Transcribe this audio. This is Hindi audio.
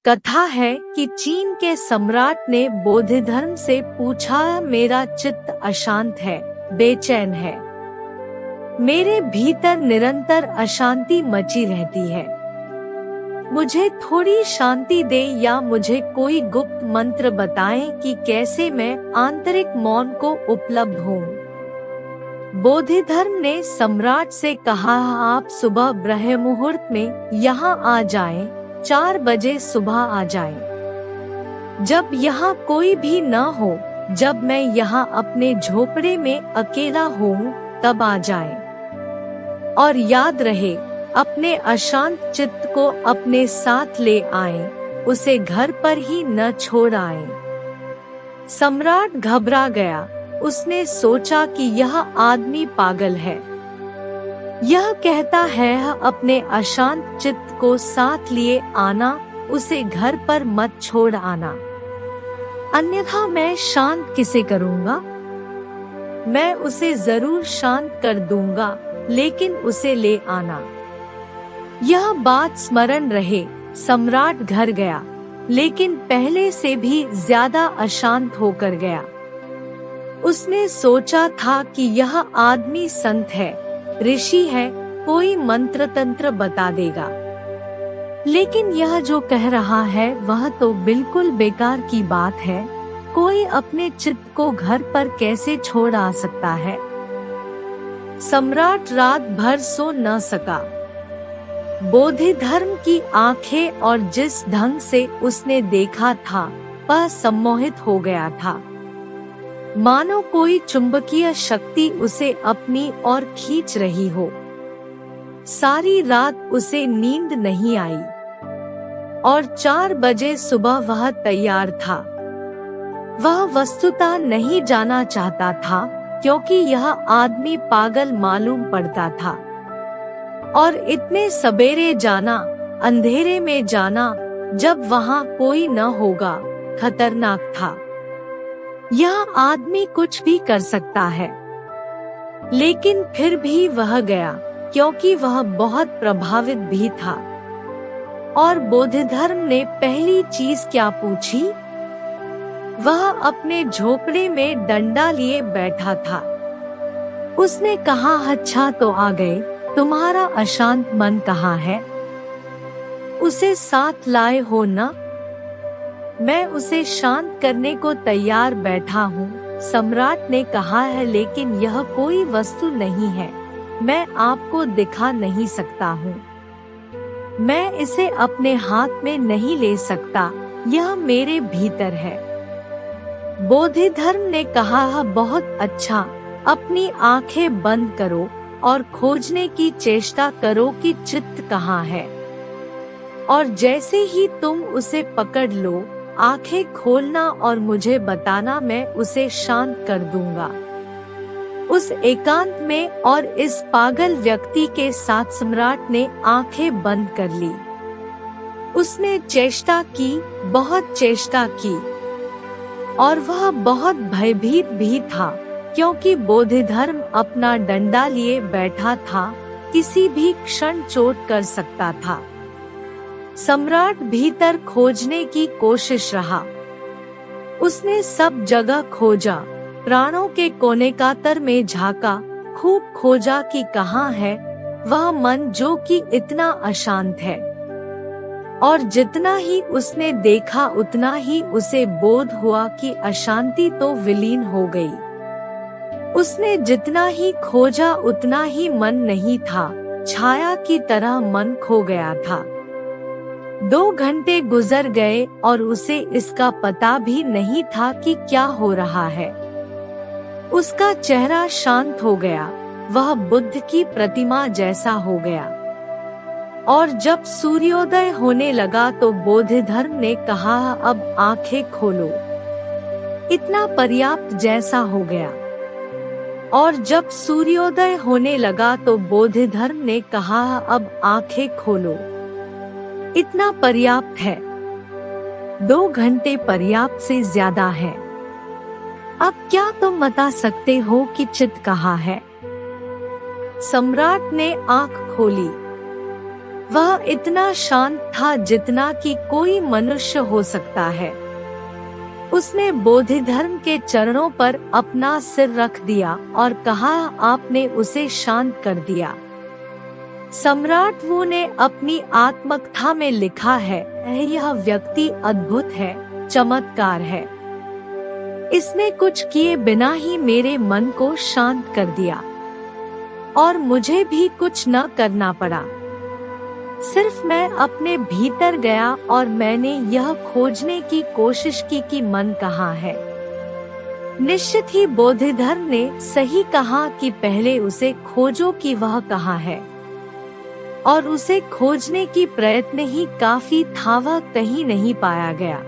कथा है कि चीन के सम्राट ने बौद्ध धर्म से पूछा, मेरा चित्त अशांत है, बेचैन है, मेरे भीतर निरंतर अशांति मची रहती है, मुझे थोड़ी शांति दे या मुझे कोई गुप्त मंत्र बताएं कि कैसे मैं आंतरिक मौन को उपलब्ध हूँ। बौद्ध धर्म ने सम्राट से कहा, आप सुबह ब्रह्म मुहूर्त में यहाँ आ जाएं, 4 बजे सुबह आ जाएं। जब यहाँ कोई भी न हो, जब मैं यहाँ अपने झोपड़े में अकेला हूँ, तब आ जाएं। और याद रहे, अपने अशांत चित्त को अपने साथ ले आएं, उसे घर पर ही न छोड़ आएं। सम्राट घबरा गया। उसने सोचा कि यह आदमी पागल है। यह कहता है अपने अशांत चित्त को साथ लिए आना, उसे घर पर मत छोड़ आना, अन्यथा मैं शांत किसे करूँगा। मैं उसे जरूर शांत कर दूंगा, लेकिन उसे ले आना। यह बात स्मरण रहे। सम्राट घर गया, लेकिन पहले से भी ज्यादा अशांत होकर गया। उसने सोचा था कि यह आदमी संत है, ऋषि है, कोई मंत्र तंत्र बता देगा, लेकिन यह जो कह रहा है वह तो बिल्कुल बेकार की बात है। कोई अपने चित्त को घर पर कैसे छोड़ आ सकता है। सम्राट रात भर सो न सका। बौद्ध धर्म की आंखें और जिस ढंग से उसने देखा था, वह सम्मोहित हो गया था, मानो कोई चुंबकीय शक्ति उसे अपनी ओर खींच रही हो। सारी रात उसे नींद नहीं आई और 4 बजे सुबह वह तैयार था। वह वस्तुतः नहीं जाना चाहता था, क्योंकि यह आदमी पागल मालूम पड़ता था, और इतने सवेरे जाना, अंधेरे में जाना, जब वहाँ कोई न होगा, खतरनाक था। यह आदमी कुछ भी कर सकता है, लेकिन फिर भी वह गया, क्योंकि वह बहुत प्रभावित भी था। और बौद्ध धर्म ने पहली चीज क्या पूछी? वह अपने झोपड़े में डंडा लिए बैठा था। उसने कहा, अच्छा तो आ गए, तुम्हारा अशांत मन कहाँ है? उसे साथ लाए हो ना? मैं उसे शांत करने को तैयार बैठा हूँ, सम्राट ने कहा है, लेकिन यह कोई वस्तु नहीं है, मैं आपको दिखा नहीं सकता हूँ। मैं इसे अपने हाथ में नहीं ले सकता, यह मेरे भीतर है। बौद्ध धर्म ने कहा, बहुत अच्छा, अपनी आंखें बंद करो और खोजने की चेष्टा करो कि चित्त कहाँ है, और जैसे ही तुम उसे पकड़ लो, आंखें खोलना और मुझे बताना, मैं उसे शांत कर दूंगा। उस एकांत में और इस पागल व्यक्ति के साथ सम्राट ने आंखें बंद कर ली। उसने चेष्टा की, बहुत चेष्टा की, और वह बहुत भयभीत भी था, क्योंकि बौद्ध धर्म अपना डंडा लिए बैठा था, किसी भी क्षण चोट कर सकता था। सम्राट भीतर खोजने की कोशिश रहा। उसने सब जगह खोजा, प्राणों के कोने कातर में झांका, खूब खोजा कि कहाँ है वह मन जो कि इतना अशांत है। और जितना ही उसने देखा, उतना ही उसे बोध हुआ कि अशांति तो विलीन हो गई। उसने जितना ही खोजा, उतना ही मन नहीं था, छाया की तरह मन खो गया था। 2 घंटे गुजर गए और उसे इसका पता भी नहीं था कि क्या हो रहा है। उसका चेहरा शांत हो गया, वह बुद्ध की प्रतिमा जैसा हो गया। और जब सूर्योदय होने लगा तो बौद्ध धर्म ने कहा, अब आंखें खोलो। इतना पर्याप्त जैसा हो गया। और जब सूर्योदय होने लगा तो बौद्ध धर्म ने कहा, अब आंखें खोलो। इतना पर्याप्त है। 2 घंटे पर्याप्त से ज्यादा है। अब क्या तुम बता सकते हो कि चित्त कहाँ है? सम्राट ने आंख खोली। वह इतना शांत था जितना कि कोई मनुष्य हो सकता है। उसने बोधिधर्म के चरणों पर अपना सिर रख दिया और कहा, आपने उसे शांत कर दिया। सम्राट वू ने अपनी आत्मकथा में लिखा है, यह व्यक्ति अद्भुत है, चमत्कार है। इसने कुछ किए बिना ही मेरे मन को शांत कर दिया और मुझे भी कुछ न करना पड़ा। सिर्फ मैं अपने भीतर गया और मैंने यह खोजने की कोशिश की कि मन कहाँ है। निश्चित ही बोधिधर्म ने सही कहा कि पहले उसे खोजो कि वह कहाँ है, और उसे खोजने की प्रयत्न ही काफी था, वह कहीं नहीं पाया गया।